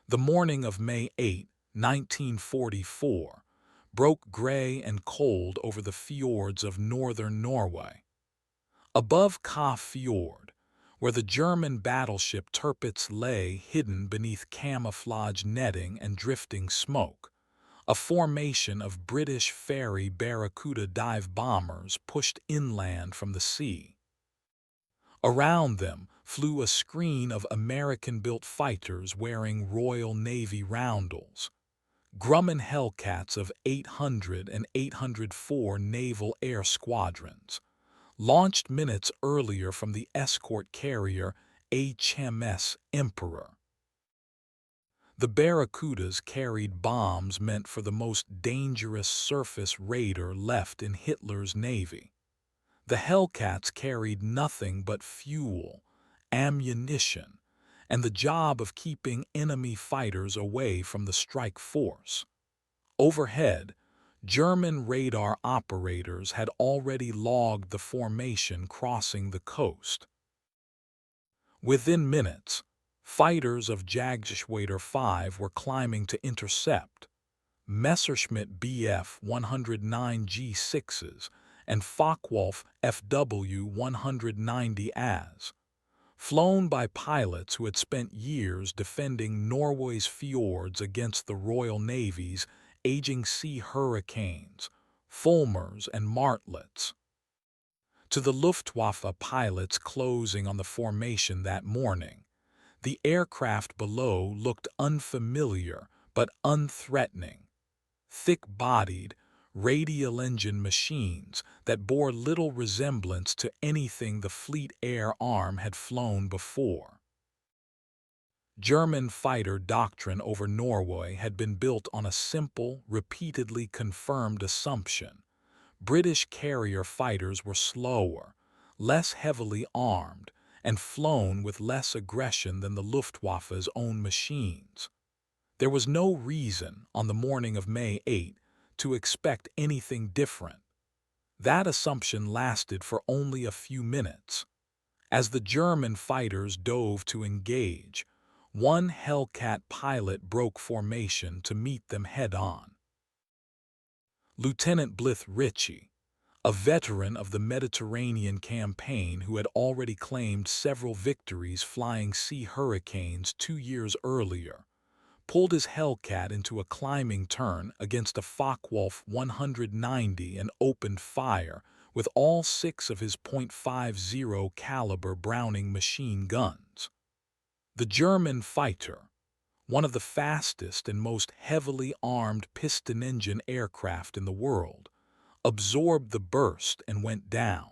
The morning of May 8, 1944, broke gray and cold over the fjords of northern Norway. Above Ka Fjord, where the German battleship Tirpitz lay hidden beneath camouflage netting and drifting smoke, a formation of British Fairey Barracuda dive bombers pushed inland from the sea. Around them flew a screen of American-built fighters wearing Royal Navy roundels, Grumman Hellcats of 800 and 804 Naval Air Squadrons, launched minutes earlier from the escort carrier HMS Emperor. The Barracudas carried bombs meant for the most dangerous surface raider left in Hitler's navy. The Hellcats carried nothing but fuel, ammunition, and the job of keeping enemy fighters away from the strike force. Overhead, German radar operators had already logged the formation crossing the coast. Within minutes, fighters of Jagdgeschwader 5 were climbing to intercept. Messerschmitt Bf 109 G6s and Focke-Wulf FW 190 AS, flown by pilots who had spent years defending Norway's fjords against the Royal Navy's aging sea hurricanes, Fulmars and Martlets. To the Luftwaffe pilots closing on the formation that morning, the aircraft below looked unfamiliar but unthreatening. Thick-bodied, radial engine machines that bore little resemblance to anything the Fleet Air Arm had flown before. German fighter doctrine over Norway had been built on a simple, repeatedly confirmed assumption. British carrier fighters were slower, less heavily armed, and flown with less aggression than the Luftwaffe's own machines. There was no reason, on the morning of May 8, to expect anything different. That assumption lasted for only a few minutes. As the German fighters dove to engage, one Hellcat pilot broke formation to meet them head-on. Lieutenant Blythe Ritchie, a veteran of the Mediterranean campaign who had already claimed several victories flying Sea Hurricanes 2 years earlier, pulled his Hellcat into a climbing turn against a Focke-Wulf 190 and opened fire with all 6 of his .50 caliber Browning machine guns. The German fighter, one of the fastest and most heavily armed piston-engine aircraft in the world, absorbed the burst and went down.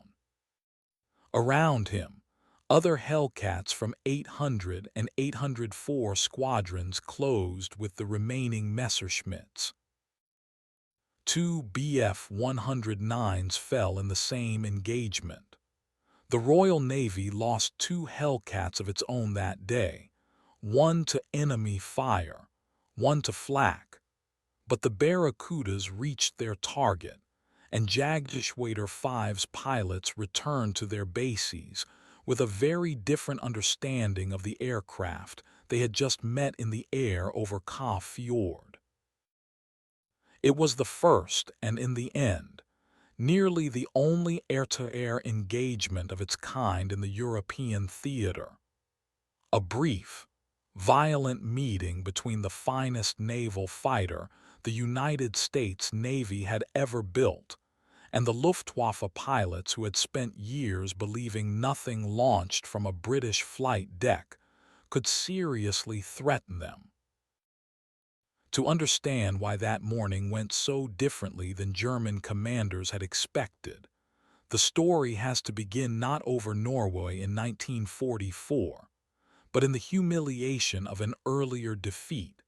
Around him, other Hellcats from 800 and 804 squadrons closed with the remaining Messerschmitts. 2 Bf 109s fell in the same engagement. The Royal Navy lost 2 Hellcats of its own that day, one to enemy fire, one to flak. But the Barracudas reached their target, and Jagdgeschwader 5's pilots returned to their bases with a very different understanding of the aircraft they had just met in the air over Ka Fjord. It was the first, and in the end, nearly the only air-to-air engagement of its kind in the European theater. A brief, violent meeting between the finest naval fighter the United States Navy had ever built and the Luftwaffe pilots who had spent years believing nothing launched from a British flight deck could seriously threaten them. To understand why that morning went so differently than German commanders had expected, the story has to begin not over Norway in 1944, but in the humiliation of an earlier defeat,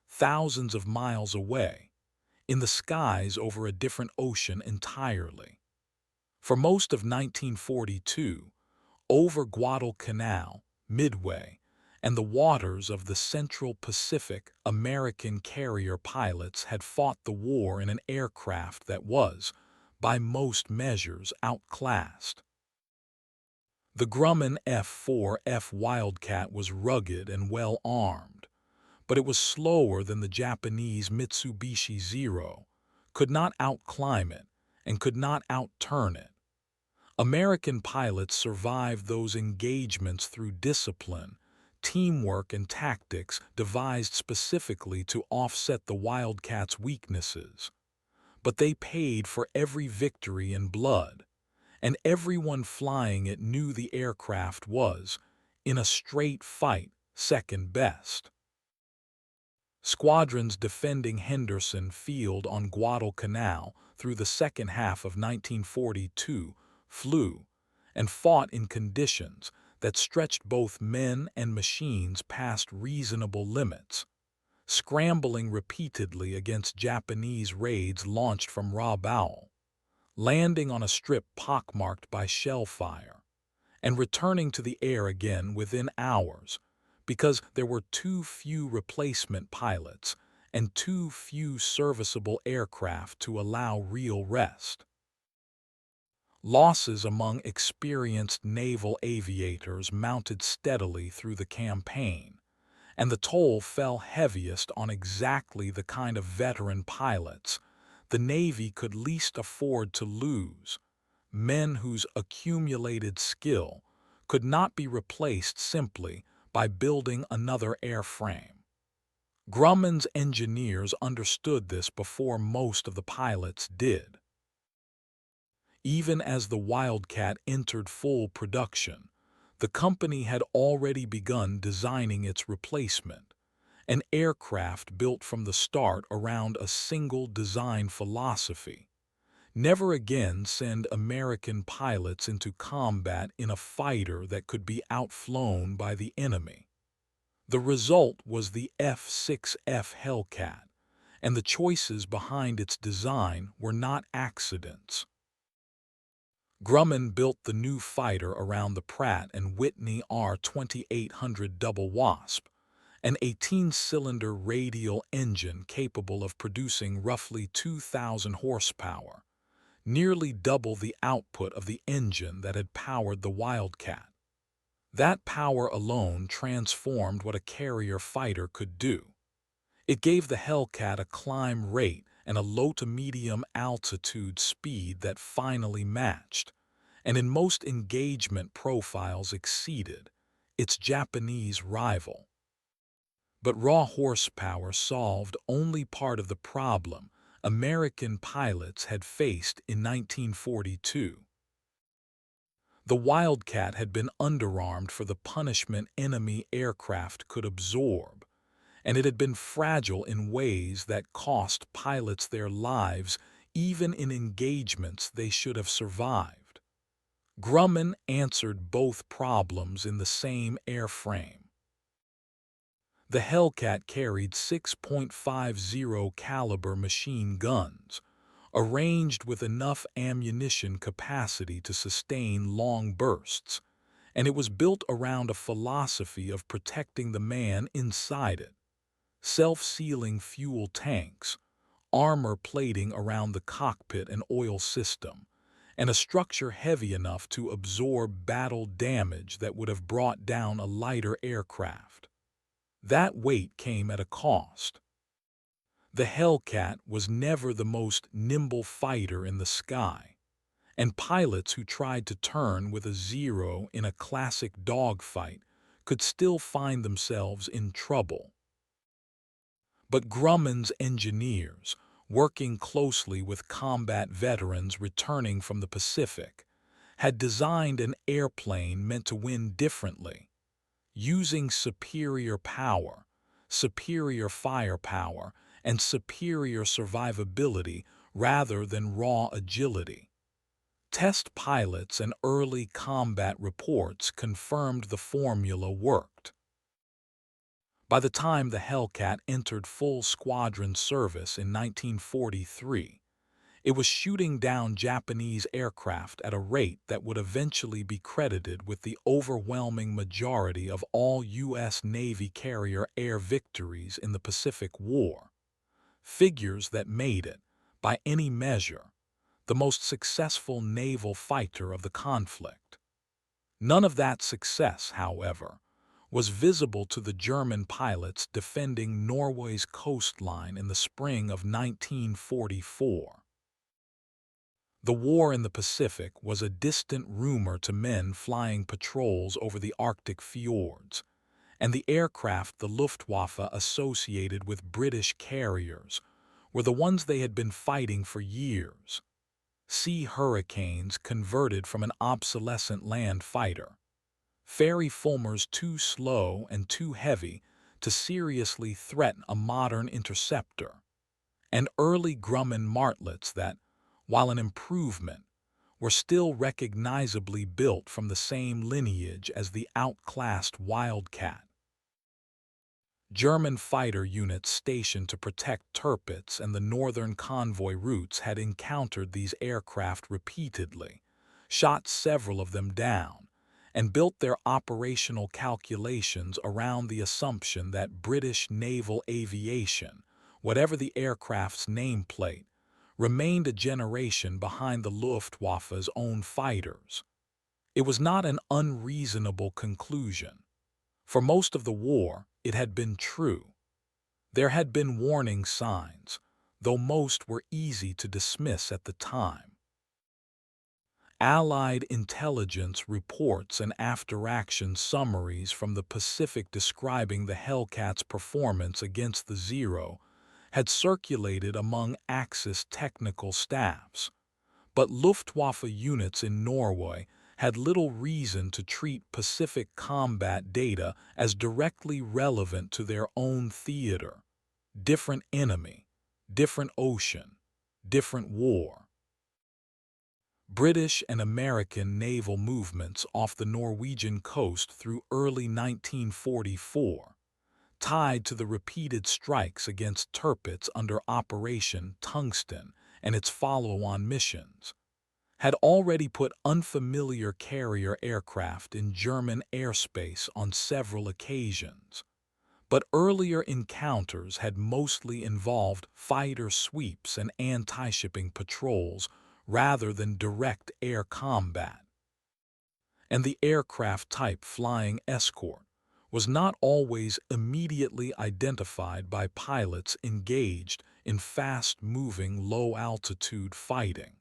thousands of miles away, in the skies over a different ocean entirely. For most of 1942, over Guadalcanal, Midway, and the waters of the Central Pacific, American carrier pilots had fought the war in an aircraft that was, by most measures, outclassed. The Grumman F6F Wildcat was rugged and well armed, but it was slower than the Japanese Mitsubishi Zero, could not outclimb it, and could not outturn it. American pilots survived those engagements through discipline, teamwork, and tactics devised specifically to offset the Wildcat's weaknesses. But they paid for every victory in blood, and everyone flying it knew the aircraft was, in a straight fight, second best. Squadrons defending Henderson Field on Guadalcanal through the second half of 1942 flew and fought in conditions that stretched both men and machines past reasonable limits, scrambling repeatedly against Japanese raids launched from Rabaul, landing on a strip pockmarked by shell fire, and returning to the air again within hours, because there were too few replacement pilots and too few serviceable aircraft to allow real rest. Losses among experienced naval aviators mounted steadily through the campaign, and the toll fell heaviest on exactly the kind of veteran pilots the Navy could least afford to lose, men whose accumulated skill could not be replaced simply by building another airframe. Grumman's engineers understood this before most of the pilots did. Even as the Wildcat entered full production, the company had already begun designing its replacement, an aircraft built from the start around a single design philosophy: never again send American pilots into combat in a fighter that could be outflown by the enemy. The result was the F6F Hellcat, and the choices behind its design were not accidents. Grumman built the new fighter around the Pratt & Whitney R2800 Double Wasp, an 18-cylinder radial engine capable of producing roughly 2,000 horsepower, nearly double the output of the engine that had powered the Wildcat. That power alone transformed what a carrier fighter could do. It gave the Hellcat a climb rate and a low to medium altitude speed that finally matched, and in most engagement profiles exceeded, its Japanese rival. But raw horsepower solved only part of the problem American pilots had faced in 1942. The Wildcat had been underarmed for the punishment enemy aircraft could absorb, and it had been fragile in ways that cost pilots their lives even in engagements they should have survived. Grumman answered both problems in the same airframe. The Hellcat carried 6.50 caliber machine guns, arranged with enough ammunition capacity to sustain long bursts, and it was built around a philosophy of protecting the man inside it: self-sealing fuel tanks, armor plating around the cockpit and oil system, and a structure heavy enough to absorb battle damage that would have brought down a lighter aircraft. That weight came at a cost. The Hellcat was never the most nimble fighter in the sky, and pilots who tried to turn with a zero in a classic dogfight could still find themselves in trouble. But Grumman's engineers, working closely with combat veterans returning from the Pacific, had designed an airplane meant to win differently, using superior power, superior firepower, and superior survivability rather than raw agility. Test pilots and early combat reports confirmed the formula worked. By the time the Hellcat entered full squadron service in 1943, it was shooting down Japanese aircraft at a rate that would eventually be credited with the overwhelming majority of all U.S. Navy carrier air victories in the Pacific War, figures that made it, by any measure, the most successful naval fighter of the conflict. None of that success, however, was visible to the German pilots defending Norway's coastline in the spring of 1944. The war in the Pacific was a distant rumor to men flying patrols over the Arctic fjords, and the aircraft the Luftwaffe associated with British carriers were the ones they had been fighting for years. Sea Hurricanes converted from an obsolescent land fighter. Fairy Fulmars too slow and too heavy to seriously threaten a modern interceptor. And early Grumman martlets that, while an improvement, were still recognizably built from the same lineage as the outclassed Wildcat. German fighter units stationed to protect Tirpitz and the northern convoy routes had encountered these aircraft repeatedly, shot several of them down, and built their operational calculations around the assumption that British naval aviation, whatever the aircraft's nameplate, remained a generation behind the Luftwaffe's own fighters. It was not an unreasonable conclusion. For most of the war, it had been true. There had been warning signs, though most were easy to dismiss at the time. Allied intelligence reports and after-action summaries from the Pacific describing the Hellcat's performance against the Zero had circulated among Axis technical staffs, but Luftwaffe units in Norway had little reason to treat Pacific combat data as directly relevant to their own theater. Different enemy, different ocean, different war. British and American naval movements off the Norwegian coast through early 1944, tied to the repeated strikes against Tirpitz under Operation Tungsten and its follow-on missions, had already put unfamiliar carrier aircraft in German airspace on several occasions. But earlier encounters had mostly involved fighter sweeps and anti-shipping patrols rather than direct air combat. And the aircraft type flying escort was not always immediately identified by pilots engaged in fast-moving low-altitude fighting.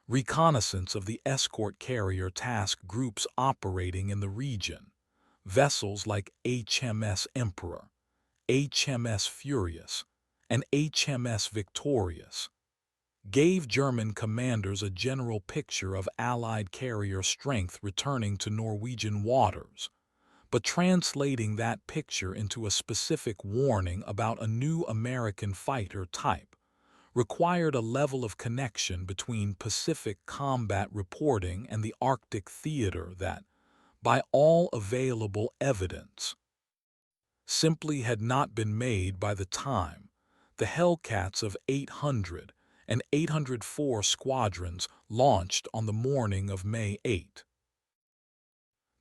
Reconnaissance of the escort carrier task groups operating in the region, vessels like HMS Emperor, HMS Furious, and HMS Victorious, gave German commanders a general picture of Allied carrier strength returning to Norwegian waters, but translating that picture into a specific warning about a new American fighter type required a level of connection between Pacific combat reporting and the Arctic theater that, by all available evidence, simply had not been made by the time the Hellcats of 800 and 804 squadrons launched on the morning of May 8.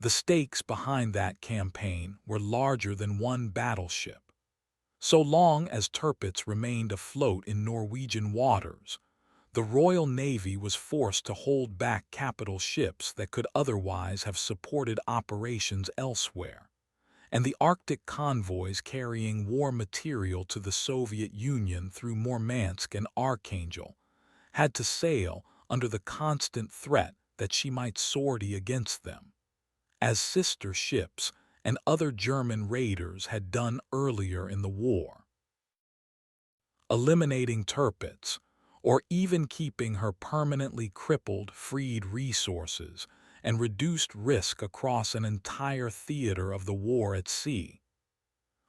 The stakes behind that campaign were larger than one battleship. So long as Tirpitz remained afloat in Norwegian waters, the Royal Navy was forced to hold back capital ships that could otherwise have supported operations elsewhere, and the Arctic convoys carrying war material to the Soviet Union through Murmansk and Archangel had to sail under the constant threat that she might sortie against them, as sister ships and other German raiders had done earlier in the war. Eliminating Tirpitz, or even keeping her permanently crippled, freed resources and reduced risk across an entire theater of the war at sea,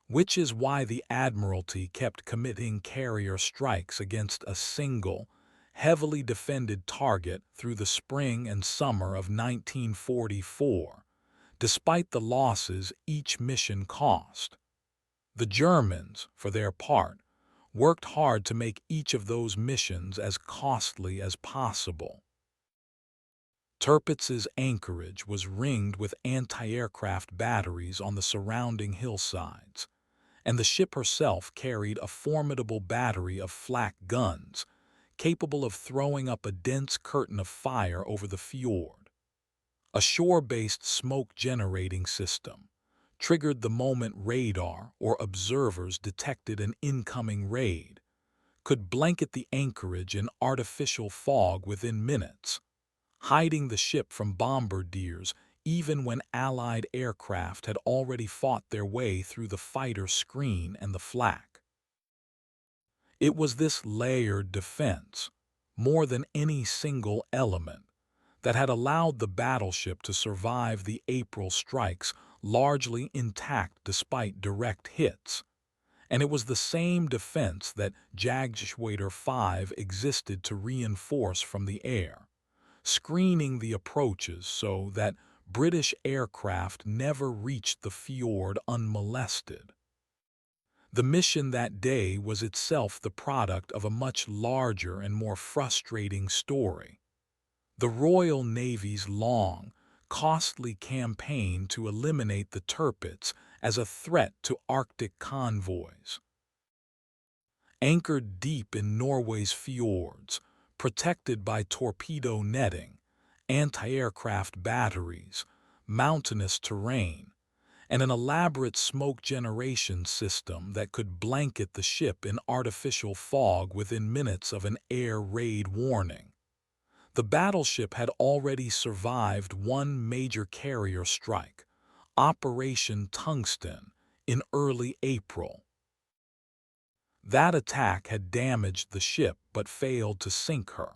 which is why the Admiralty kept committing carrier strikes against a single, heavily defended target through the spring and summer of 1944, despite the losses each mission cost. The Germans, for their part, worked hard to make each of those missions as costly as possible. Tirpitz's anchorage was ringed with anti-aircraft batteries on the surrounding hillsides, and the ship herself carried a formidable battery of flak guns, capable of throwing up a dense curtain of fire over the fjord. a shore-based smoke-generating system, triggered the moment radar or observers detected an incoming raid, could blanket the anchorage in artificial fog within minutes, hiding the ship from bombardiers even when Allied aircraft had already fought their way through the fighter screen and the flak. It was this layered defense, more than any single element, that had allowed the battleship to survive the April strikes largely intact despite direct hits. And it was the same defense that Jagdgeschwader 5 existed to reinforce from the air, screening the approaches so that British aircraft never reached the fjord unmolested. The mission that day was itself the product of a much larger and more frustrating story. The Royal Navy's long, costly campaign to eliminate the Tirpitz as a threat to Arctic convoys. Anchored deep in Norway's fjords, protected by torpedo netting, anti-aircraft batteries, mountainous terrain, and an elaborate smoke generation system that could blanket the ship in artificial fog within minutes of an air raid warning. The battleship had already survived one major carrier strike, Operation Tungsten, in early April. That attack had damaged the ship but failed to sink her,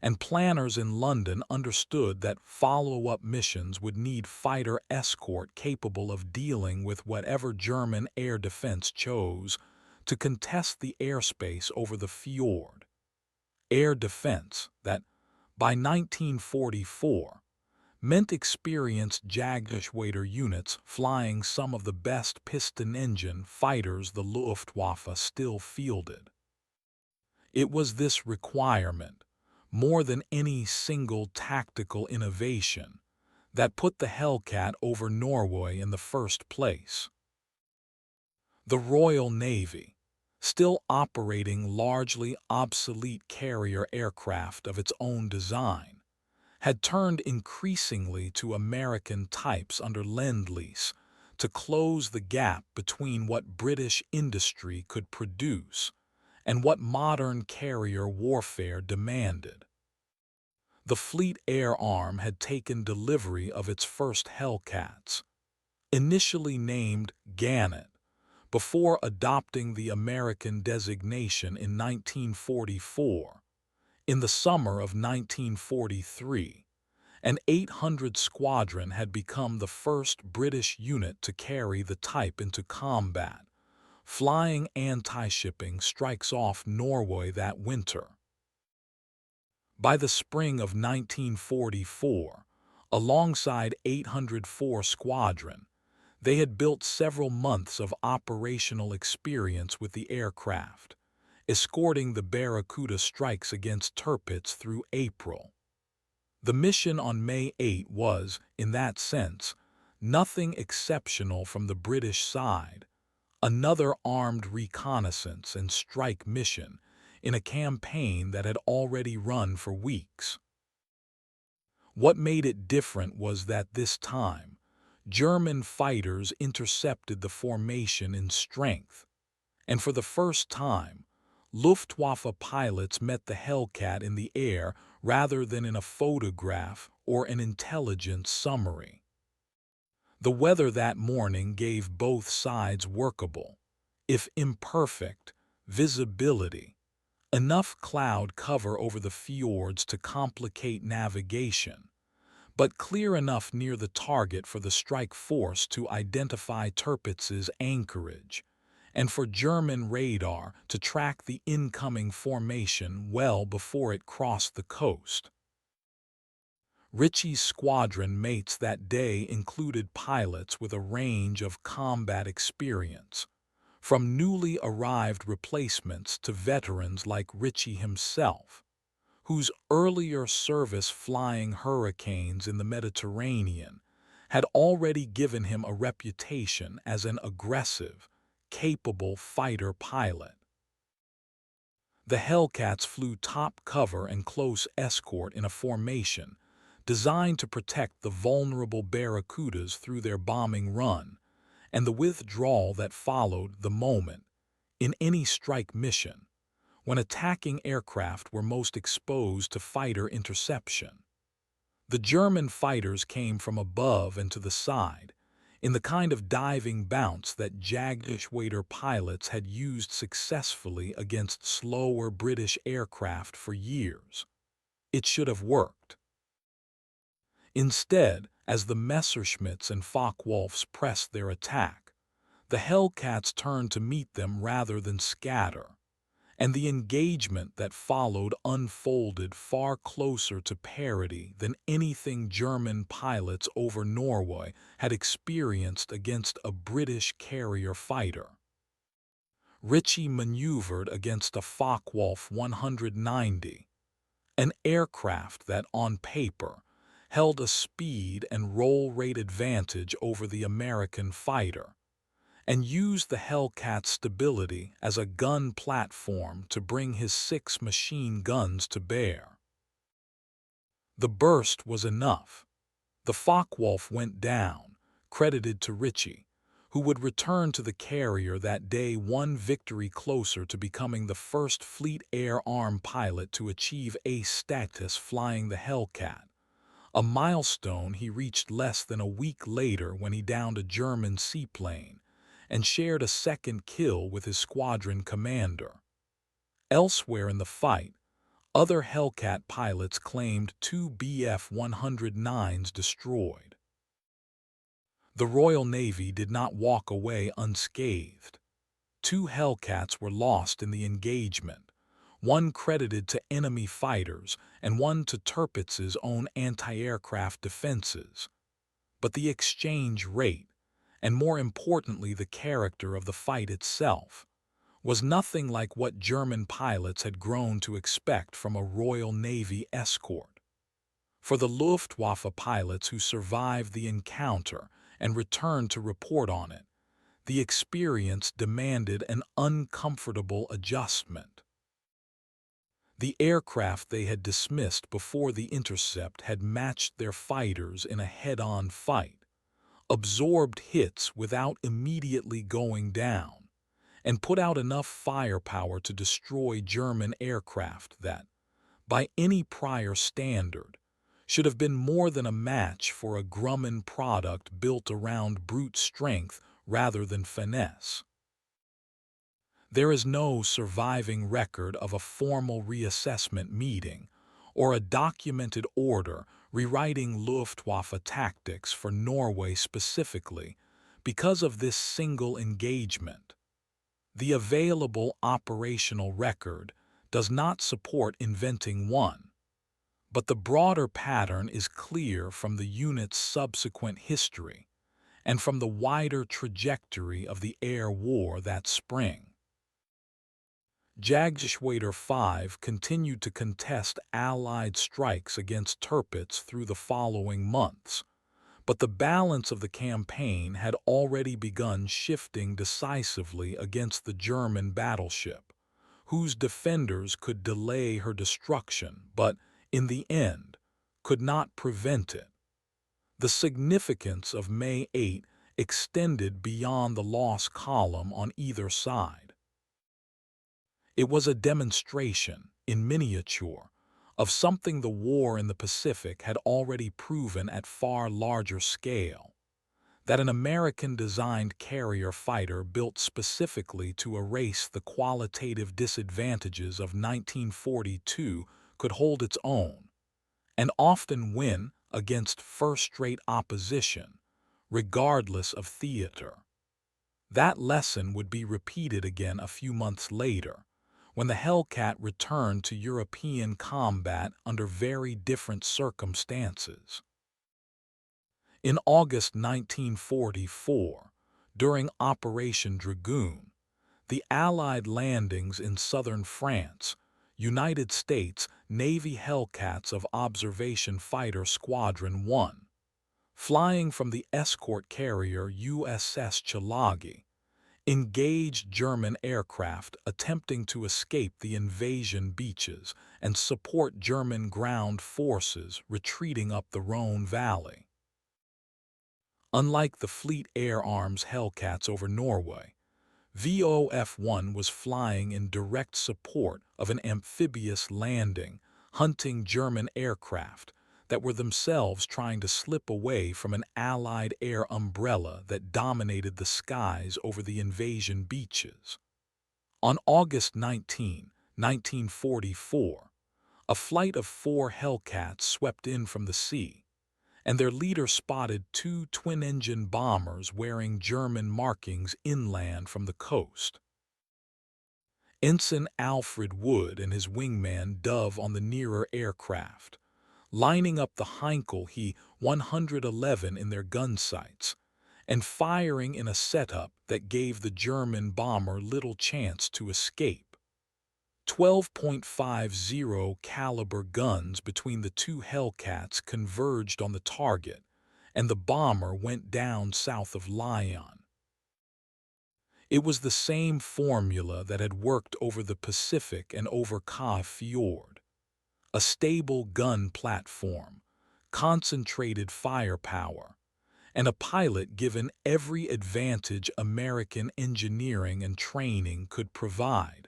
and planners in London understood that follow-up missions would need fighter escort capable of dealing with whatever German air defense chose to contest the airspace over the fjord. Air defense that, by 1944, meant experienced Jagdgeschwader units flying some of the best piston-engine fighters the Luftwaffe still fielded. It was this requirement, more than any single tactical innovation, that put the Hellcat over Norway in the first place. The Royal Navy, still operating largely obsolete carrier aircraft of its own design, had turned increasingly to American types under Lend-Lease to close the gap between what British industry could produce and what modern carrier warfare demanded. The Fleet Air Arm had taken delivery of its first Hellcats, initially named Gannet, before adopting the American designation in 1944. In the summer of 1943, an 800 Squadron had become the first British unit to carry the type into combat, flying anti-shipping strikes off Norway that winter. By the spring of 1944, alongside 804 Squadron, they had built several months of operational experience with the aircraft, escorting the Barracuda strikes against Tirpitz through April. The mission on May 8 was, in that sense, nothing exceptional from the British side, another armed reconnaissance and strike mission in a campaign that had already run for weeks. What made it different was that this time, German fighters intercepted the formation in strength, and for the first time, Luftwaffe pilots met the Hellcat in the air rather than in a photograph or an intelligence summary. The weather that morning gave both sides workable, if imperfect, visibility, enough cloud cover over the fjords to complicate navigation, but clear enough near the target for the strike force to identify Tirpitz's anchorage, and for German radar to track the incoming formation well before it crossed the coast. Ritchie's squadron mates that day included pilots with a range of combat experience, from newly arrived replacements to veterans like Ritchie himself, whose earlier service flying Hurricanes in the Mediterranean had already given him a reputation as an aggressive, capable fighter pilot. The Hellcats flew top cover and close escort in a formation designed to protect the vulnerable Barracudas through their bombing run, and the withdrawal that followed the moment in any strike mission, when attacking aircraft were most exposed to fighter interception. The German fighters came from above and to the side, in the kind of diving bounce that Jagdgeschwader pilots had used successfully against slower British aircraft for years. It should have worked. Instead, as the Messerschmitts and Focke-Wulfs pressed their attack, the Hellcats turned to meet them rather than scatter, and the engagement that followed unfolded far closer to parity than anything German pilots over Norway had experienced against a British carrier fighter. Ritchie maneuvered against a Focke-Wulf 190, an aircraft that, on paper, held a speed and roll rate advantage over the American fighter, and used the Hellcat's stability as a gun platform to bring his 6 machine guns to bear. The burst was enough. The Focke-Wulf went down, credited to Ritchie, who would return to the carrier that day one victory closer to becoming the first Fleet Air Arm pilot to achieve ace status flying the Hellcat, a milestone he reached less than a week later when he downed a German seaplane and shared a second kill with his squadron commander. Elsewhere in the fight, other Hellcat pilots claimed 2 Bf-109s destroyed. The Royal Navy did not walk away unscathed. 2 Hellcats were lost in the engagement, one credited to enemy fighters and one to Tirpitz's own anti-aircraft defenses. But the exchange rate, and more importantly the character of the fight itself, was nothing like what German pilots had grown to expect from a Royal Navy escort. For the Luftwaffe pilots who survived the encounter and returned to report on it, the experience demanded an uncomfortable adjustment. The aircraft they had dismissed before the intercept had matched their fighters in a head-on fight, absorbed hits without immediately going down, and put out enough firepower to destroy German aircraft that, by any prior standard, should have been more than a match for a Grumman product built around brute strength rather than finesse. There is no surviving record of a formal reassessment meeting or a documented order rewriting Luftwaffe tactics for Norway specifically because of this single engagement. The available operational record does not support inventing one, but the broader pattern is clear from the unit's subsequent history and from the wider trajectory of the air war that spring. Jagdgeschwader 5 continued to contest Allied strikes against Tirpitz through the following months, but the balance of the campaign had already begun shifting decisively against the German battleship, whose defenders could delay her destruction but, in the end, could not prevent it. The significance of May 8 extended beyond the loss column on either side. It was a demonstration, in miniature, of something the war in the Pacific had already proven at far larger scale, that an American-designed carrier fighter built specifically to erase the qualitative disadvantages of 1942 could hold its own, and often win against first-rate opposition, regardless of theater. That lesson would be repeated again a few months later, when the Hellcat returned to European combat under very different circumstances. In August 1944, during Operation Dragoon, the Allied landings in southern France, United States Navy Hellcats of Observation Fighter Squadron 1, flying from the escort carrier USS Chalagi, engaged German aircraft attempting to escape the invasion beaches and support German ground forces retreating up the Rhone Valley. Unlike the Fleet Air Arm's Hellcats over Norway, VOF-1 was flying in direct support of an amphibious landing, hunting German aircraft that were themselves trying to slip away from an Allied air umbrella that dominated the skies over the invasion beaches. On August 19, 1944, a flight of 4 Hellcats swept in from the sea, and their leader spotted 2 twin-engine bombers wearing German markings inland from the coast. Ensign Alfred Wood and his wingman dove on the nearer aircraft, lining up the Heinkel He 111 in their gun sights, and firing in a setup that gave the German bomber little chance to escape. 12.50 caliber guns between the 2 Hellcats converged on the target, and the bomber went down south of Lyon. It was the same formula that had worked over the Pacific and over Kaf Fjord. A stable gun platform, concentrated firepower, and a pilot given every advantage American engineering and training could provide,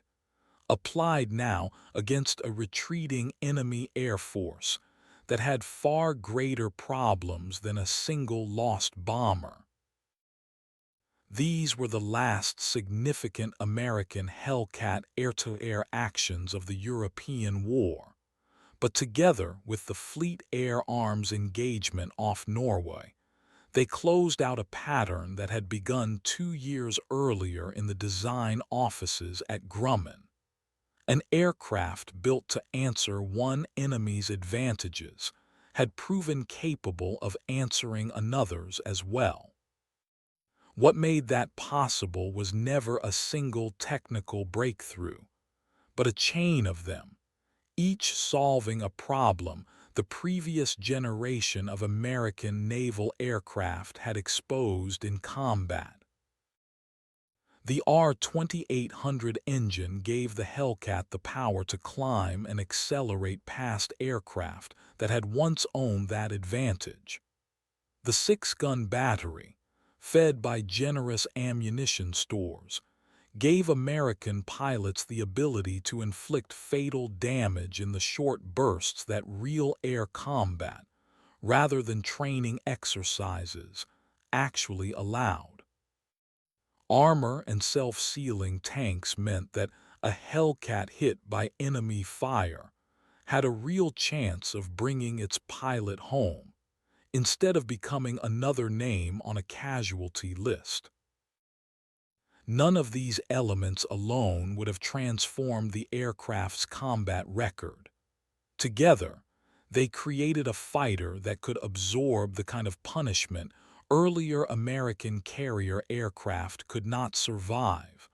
applied now against a retreating enemy air force that had far greater problems than a single lost bomber. These were the last significant American Hellcat air-to-air actions of the European War, but together with the Fleet Air Arms engagement off Norway, they closed out a pattern that had begun 2 years earlier in the design offices at Grumman. An aircraft built to answer one enemy's advantages had proven capable of answering another's as well. What made that possible was never a single technical breakthrough, but a chain of them, each solving a problem the previous generation of American naval aircraft had exposed in combat. The R-2800 engine gave the Hellcat the power to climb and accelerate past aircraft that had once owned that advantage. The 6-gun battery, fed by generous ammunition stores, gave American pilots the ability to inflict fatal damage in the short bursts that real air combat, rather than training exercises, actually allowed. Armor and self-sealing tanks meant that a Hellcat hit by enemy fire had a real chance of bringing its pilot home, instead of becoming another name on a casualty list. None of these elements alone would have transformed the aircraft's combat record. Together, they created a fighter that could absorb the kind of punishment earlier American carrier aircraft could not survive,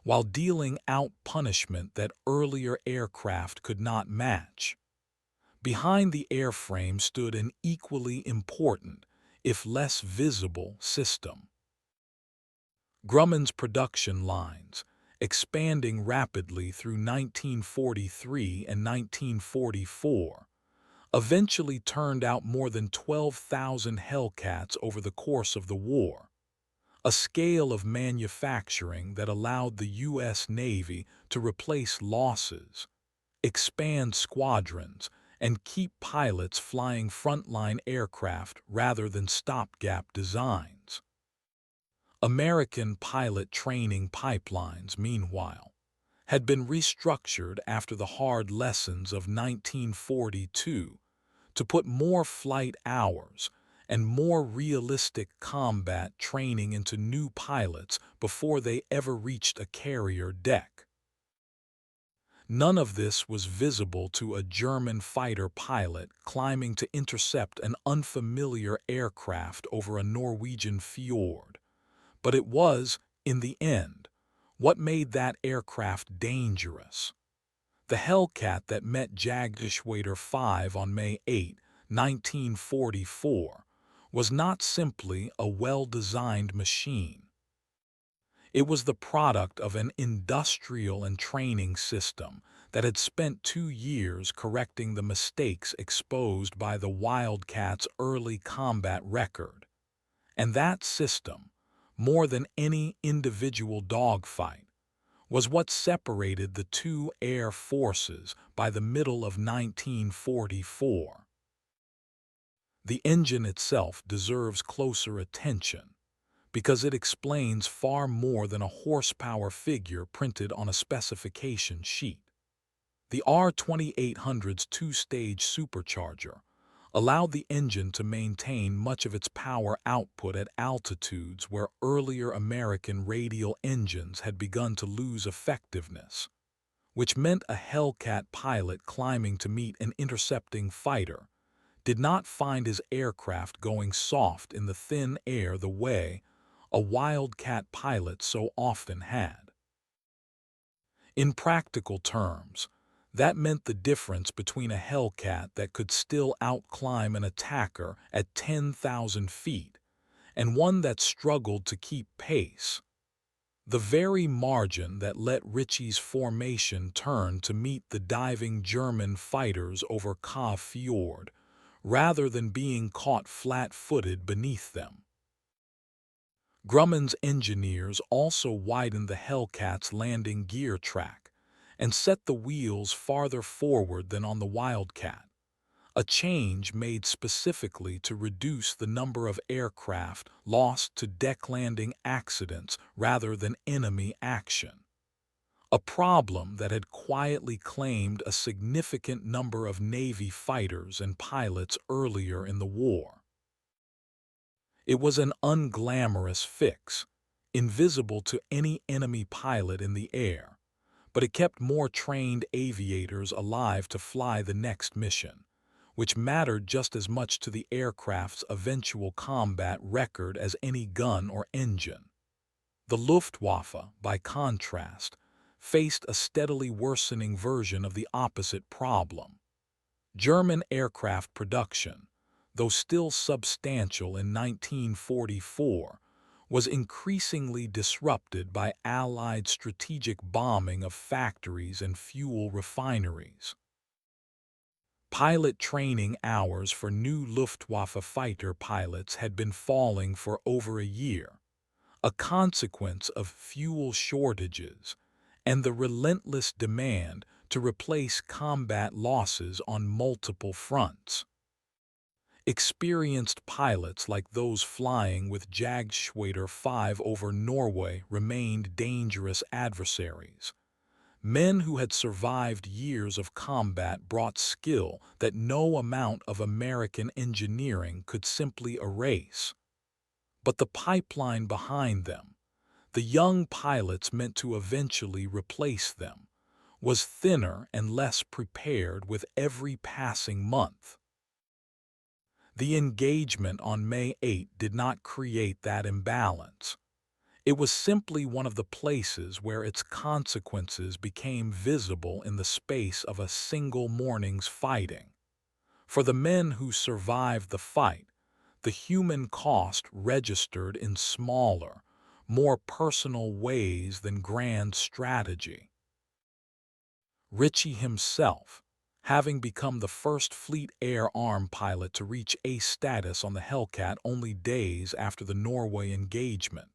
while dealing out punishment that earlier aircraft could not match. Behind the airframe stood an equally important, if less visible, system. Grumman's production lines, expanding rapidly through 1943 and 1944, eventually turned out more than 12,000 Hellcats over the course of the war, a scale of manufacturing that allowed the U.S. Navy to replace losses, expand squadrons, and keep pilots flying frontline aircraft rather than stopgap designs. American pilot training pipelines, meanwhile, had been restructured after the hard lessons of 1942 to put more flight hours and more realistic combat training into new pilots before they ever reached a carrier deck. None of this was visible to a German fighter pilot climbing to intercept an unfamiliar aircraft over a Norwegian fjord, but it was, in the end, what made that aircraft dangerous. The Hellcat that met Jagdgeschwader 5 on May 8, 1944, was not simply a well-designed machine. It was the product of an industrial and training system that had spent 2 years correcting the mistakes exposed by the Wildcats' early combat record. And that system, more than any individual dogfight, was what separated the two air forces by the middle of 1944. The engine itself deserves closer attention because it explains far more than a horsepower figure printed on a specification sheet. The R2800's two-stage supercharger allowed the engine to maintain much of its power output at altitudes where earlier American radial engines had begun to lose effectiveness, which meant a Hellcat pilot climbing to meet an intercepting fighter did not find his aircraft going soft in the thin air the way a Wildcat pilot so often had. In practical terms, that meant the difference between a Hellcat that could still outclimb an attacker at 10,000 feet and one that struggled to keep pace. The very margin that let Ritchie's formation turn to meet the diving German fighters over Kaw Fjord, rather than being caught flat-footed beneath them. Grumman's engineers also widened the Hellcat's landing gear track and set the wheels farther forward than on the Wildcat, a change made specifically to reduce the number of aircraft lost to deck landing accidents rather than enemy action, a problem that had quietly claimed a significant number of Navy fighters and pilots earlier in the war. It was an unglamorous fix, invisible to any enemy pilot in the air, but it kept more trained aviators alive to fly the next mission, which mattered just as much to the aircraft's eventual combat record as any gun or engine. The Luftwaffe, by contrast, faced a steadily worsening version of the opposite problem. German aircraft production, though still substantial in 1944, was increasingly disrupted by Allied strategic bombing of factories and fuel refineries. Pilot training hours for new Luftwaffe fighter pilots had been falling for over a year, a consequence of fuel shortages and the relentless demand to replace combat losses on multiple fronts. Experienced pilots like those flying with Jagdschwader 5 over Norway remained dangerous adversaries. Men who had survived years of combat brought skill that no amount of American engineering could simply erase. But the pipeline behind them, the young pilots meant to eventually replace them, was thinner and less prepared with every passing month. The engagement on May 8 did not create that imbalance. It was simply one of the places where its consequences became visible in the space of a single morning's fighting. For the men who survived the fight, the human cost registered in smaller, more personal ways than grand strategy. Ritchie himself, having become the first Fleet Air Arm pilot to reach ace status on the Hellcat only days after the Norway engagement,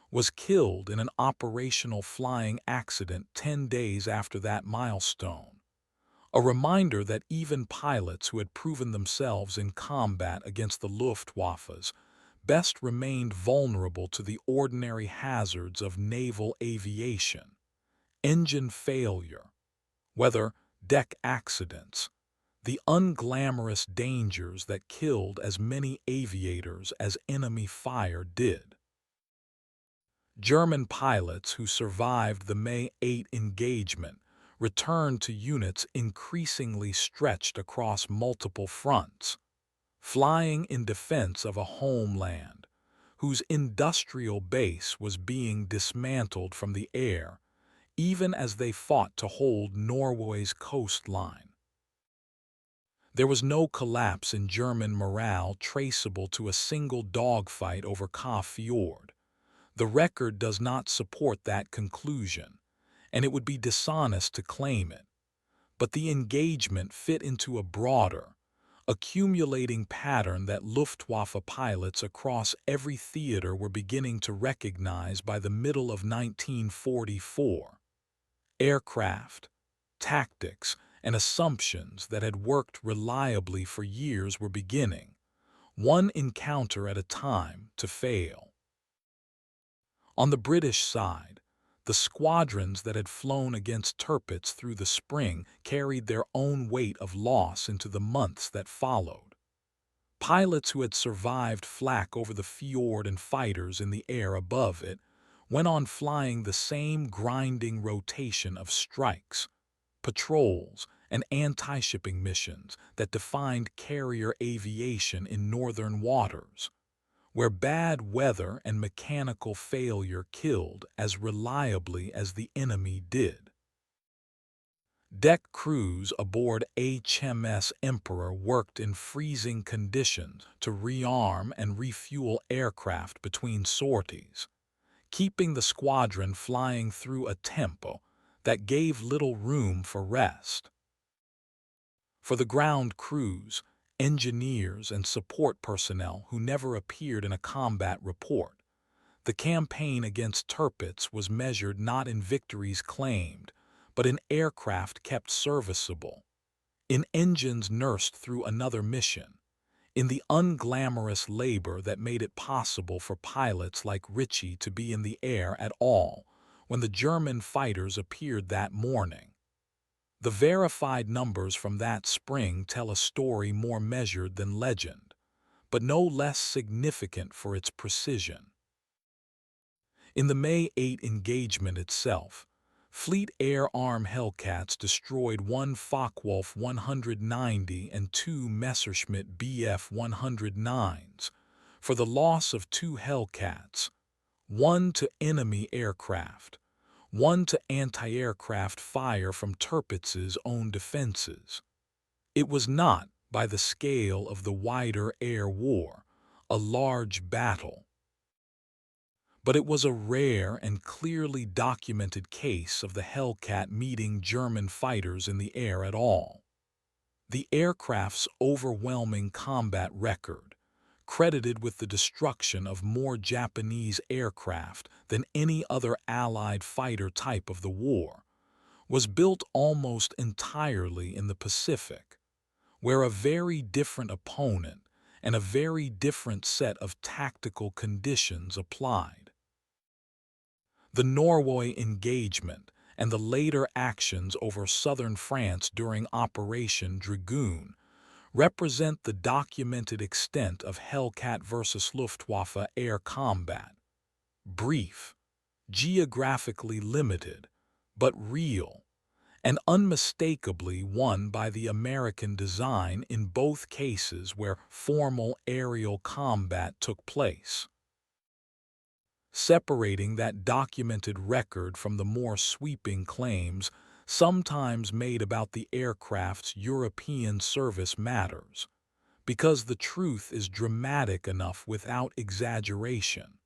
was killed in an operational flying accident 10 days after that milestone, a reminder that even pilots who had proven themselves in combat against the Luftwaffe's best remained vulnerable to the ordinary hazards of naval aviation, engine failure, weather, deck accidents, the unglamorous dangers that killed as many aviators as enemy fire did. German pilots who survived the May 8 engagement returned to units increasingly stretched across multiple fronts, flying in defense of a homeland whose industrial base was being dismantled from the air, even as they fought to hold Norway's coastline. There was no collapse in German morale traceable to a single dogfight over Kaw Fjord, The record does not support that conclusion, and it would be dishonest to claim it. But the engagement fit into a broader, accumulating pattern that Luftwaffe pilots across every theater were beginning to recognize by the middle of 1944. Aircraft, tactics, and assumptions that had worked reliably for years were beginning, one encounter at a time, to fail. On the British side, the squadrons that had flown against Tirpitz through the spring carried their own weight of loss into the months that followed. Pilots who had survived flak over the fjord and fighters in the air above it went on flying the same grinding rotation of strikes, patrols, and anti-shipping missions that defined carrier aviation in northern waters, where bad weather and mechanical failure killed as reliably as the enemy did. Deck crews aboard HMS Emperor worked in freezing conditions to rearm and refuel aircraft between sorties, keeping the squadron flying through a tempo that gave little room for rest. For the ground crews, engineers, and support personnel who never appeared in a combat report, the campaign against Tirpitz was measured not in victories claimed, but in aircraft kept serviceable, in engines nursed through another mission, in the unglamorous labor that made it possible for pilots like Ritchie to be in the air at all when the German fighters appeared that morning. The verified numbers from that spring tell a story more measured than legend, but no less significant for its precision. In the May 8 engagement itself, Fleet Air Arm Hellcats destroyed one Focke-Wulf 190 and two Messerschmitt Bf 109s, for the loss of two Hellcats, one to enemy aircraft, one to anti-aircraft fire from Tirpitz's own defenses. It was not, by the scale of the wider air war, a large battle, but it was a rare and clearly documented case of the Hellcat meeting German fighters in the air at all. The aircraft's overwhelming combat record, credited with the destruction of more Japanese aircraft than any other Allied fighter type of the war, was built almost entirely in the Pacific, where a very different opponent and a very different set of tactical conditions applied. The Norway engagement and the later actions over southern France during Operation Dragoon represent the documented extent of Hellcat versus Luftwaffe air combat. Brief, geographically limited, but real, and unmistakably won by the American design in both cases where formal aerial combat took place. Separating that documented record from the more sweeping claims sometimes made about the aircraft's European service matters, because the truth is dramatic enough without exaggeration.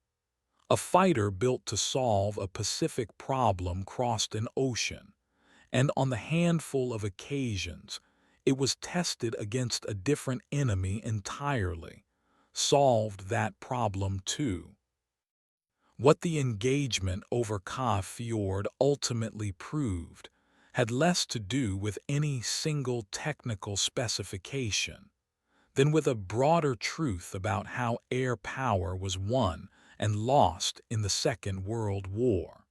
A fighter built to solve a Pacific problem crossed an ocean, and on the handful of occasions it was tested against a different enemy entirely, solved that problem too. What the engagement over Ka Fjord ultimately proved had less to do with any single technical specification than with a broader truth about how air power was won and lost in the Second World War.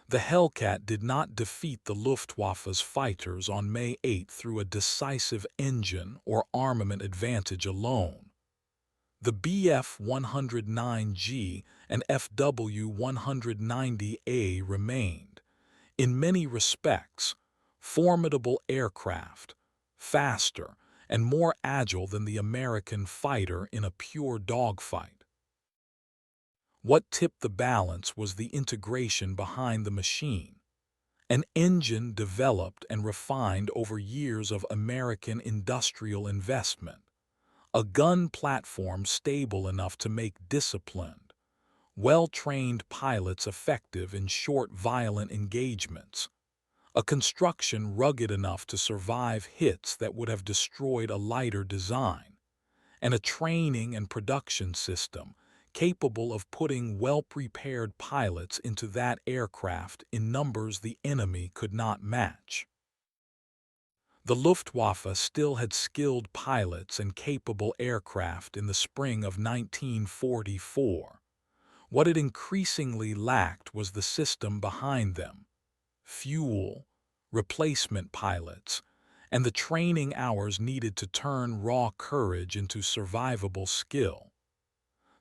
The Hellcat did not defeat the Luftwaffe's fighters on May 8 through a decisive engine or armament advantage alone. The Bf-109G and FW-190A remained, in many respects, formidable aircraft, faster and more agile than the American fighter in a pure dogfight. What tipped the balance was the integration behind the machine, an engine developed and refined over years of American industrial investment, a gun platform stable enough to make disciplined, well-trained pilots effective in short violent engagements, a construction rugged enough to survive hits that would have destroyed a lighter design, and a training and production system capable of putting well-prepared pilots into that aircraft in numbers the enemy could not match. The Luftwaffe still had skilled pilots and capable aircraft in the spring of 1944. What it increasingly lacked was the system behind them: fuel, replacement pilots, and the training hours needed to turn raw courage into survivable skill.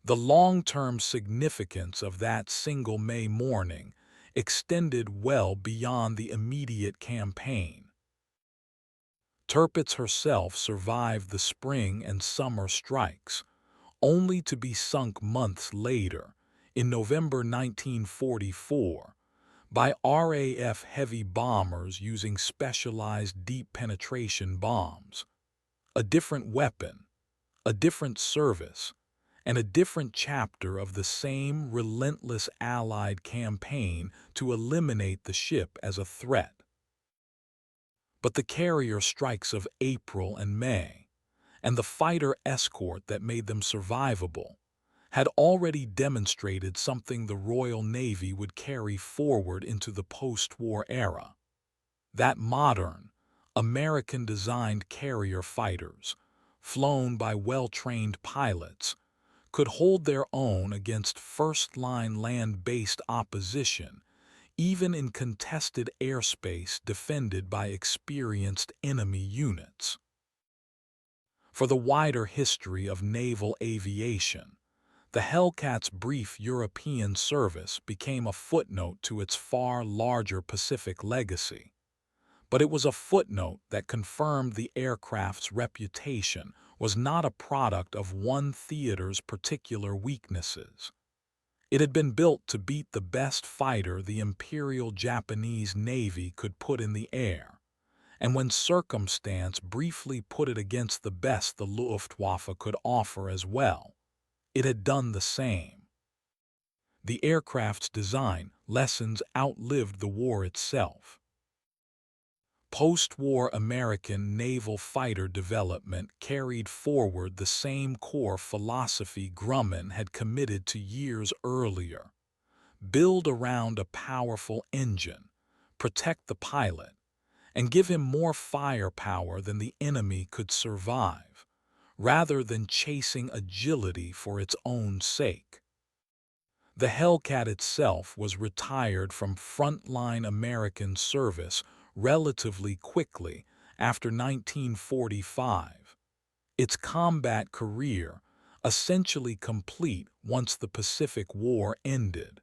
The long-term significance of that single May morning extended well beyond the immediate campaign. Tirpitz herself survived the spring and summer strikes, only to be sunk months later, in November 1944, by RAF heavy bombers using specialized deep penetration bombs. A different weapon, a different service, and a different chapter of the same relentless Allied campaign to eliminate the ship as a threat. But the carrier strikes of April and May, and the fighter escort that made them survivable, had already demonstrated something the Royal Navy would carry forward into the post-war era. That modern, American-designed carrier fighters, flown by well-trained pilots, could hold their own against first-line land-based opposition, even in contested airspace defended by experienced enemy units. For the wider history of naval aviation, the Hellcat's brief European service became a footnote to its far larger Pacific legacy. But it was a footnote that confirmed the aircraft's reputation was not a product of one theater's particular weaknesses. It had been built to beat the best fighter the Imperial Japanese Navy could put in the air, and when circumstance briefly put it against the best the Luftwaffe could offer as well, it had done the same. The aircraft's design lessons outlived the war itself. Post-war American naval fighter development carried forward the same core philosophy Grumman had committed to years earlier: build around a powerful engine, protect the pilot, and give him more firepower than the enemy could survive, rather than chasing agility for its own sake. The Hellcat itself was retired from frontline American service relatively quickly after 1945, its combat career essentially complete once the Pacific War ended.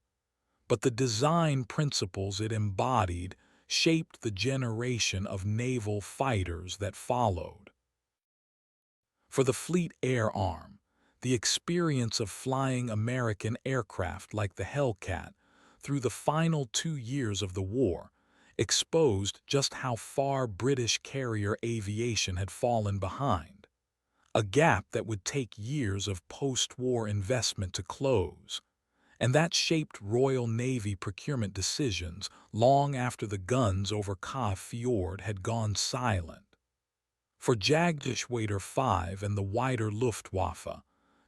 But the design principles it embodied shaped the generation of naval fighters that followed. For the Fleet Air Arm, the experience of flying American aircraft like the Hellcat through the final 2 years of the war exposed just how far British carrier aviation had fallen behind, a gap that would take years of post-war investment to close, and that shaped Royal Navy procurement decisions long after the guns over Cape Fjord had gone silent. For Jagdgeschwader 5 and the wider Luftwaffe,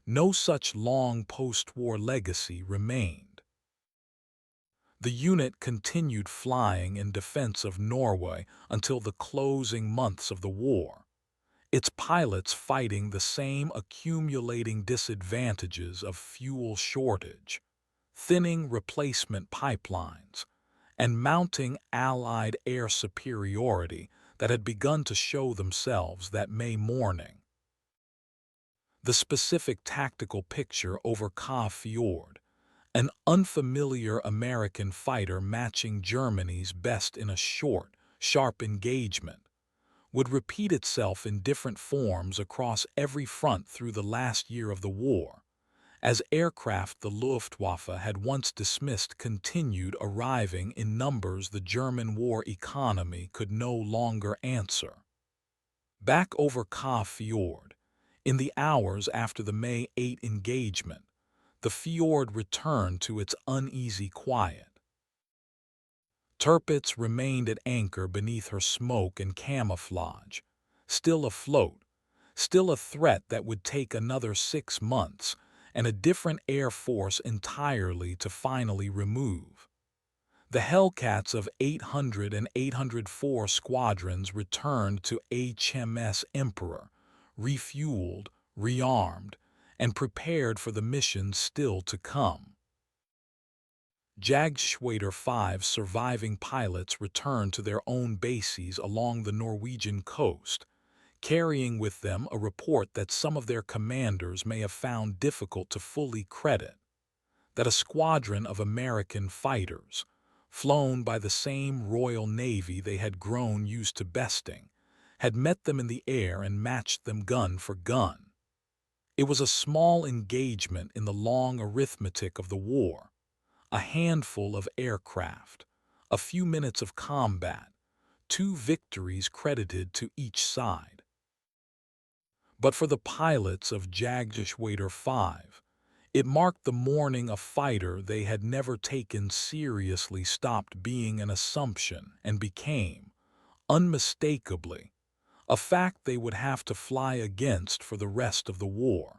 no such long post-war legacy remained. The unit continued flying in defense of Norway until the closing months of the war, its pilots fighting the same accumulating disadvantages of fuel shortage, thinning replacement pipelines, and mounting Allied air superiority that had begun to show themselves that May morning. The specific tactical picture over Cape Fjord, an unfamiliar American fighter matching Germany's best in a short, sharp engagement, would repeat itself in different forms across every front through the last year of the war, as aircraft the Luftwaffe had once dismissed continued arriving in numbers the German war economy could no longer answer. Back over Cape Fjord, in the hours after the May 8 engagement, the fjord returned to its uneasy quiet. Tirpitz remained at anchor beneath her smoke and camouflage, still afloat, still a threat that would take another 6 months and a different air force entirely to finally remove. The Hellcats of 800 and 804 squadrons returned to HMS Emperor, refueled, rearmed, and prepared for the mission still to come. Jagdschwader 5's surviving pilots returned to their own bases along the Norwegian coast, carrying with them a report that some of their commanders may have found difficult to fully credit, that a squadron of American fighters, flown by the same Royal Navy they had grown used to besting, had met them in the air and matched them gun for gun. It was a small engagement in the long arithmetic of the war, a handful of aircraft, a few minutes of combat, 2 victories credited to each side. But for the pilots of Jagdschwader 5, it marked the morning a fighter they had never taken seriously stopped being an assumption and became, unmistakably, a fact they would have to fly against for the rest of the war.